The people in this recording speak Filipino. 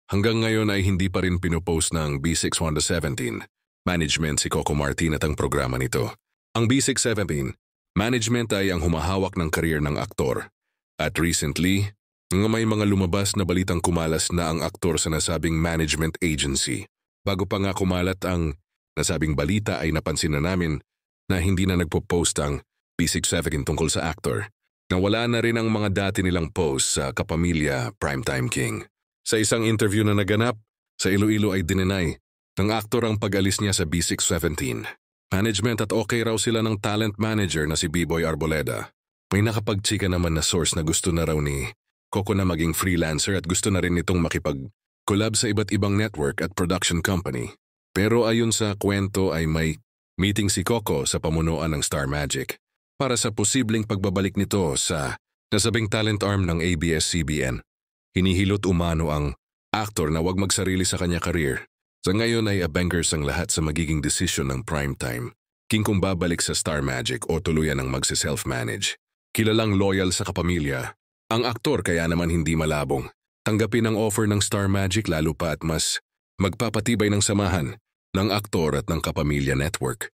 hanggang ngayon ay hindi pa rin pinopost ng B617 Management si Coco Martin at ang programa nito. Ang B617 Management ay ang humahawak ng career ng aktor. At recently, may mga lumabas na balitang kumalas na ang aktor sa nasabing management agency. Bago pa nga kumalat ang nasabing balita ay napansin na namin na hindi na nagpo-post ang B617 tungkol sa aktor. Nawala na rin ang mga dati nilang post sa kapamilya Primetime King. Sa isang interview na naganap, sa Iloilo ay dininay ng aktor ang pag-alis niya sa B617 Management at okay raw sila ng talent manager na si B-Boy Arboleda. May nakapagchika naman na source na gusto na raw ni Coco na maging freelancer at gusto na rin nitong makipag-collab sa iba't ibang network at production company. Pero ayon sa kwento ay may meeting si Coco sa pamunuan ng Star Magic para sa posibleng pagbabalik nito sa nasabing talent arm ng ABS-CBN. Hinihilot umano ang aktor na wag magsarili sa kanya career. Sa ngayon ay abangers ang lahat sa magiging desisyon ng Primetime King kung babalik sa Star Magic o tuluyan ng magse-self-manage. Kilalang loyal sa kapamilya, ang aktor kaya naman hindi malabong tanggapin ang offer ng Star Magic lalo pa at mas magpapatibay ng samahan ng aktor at ng Kapamilya Network.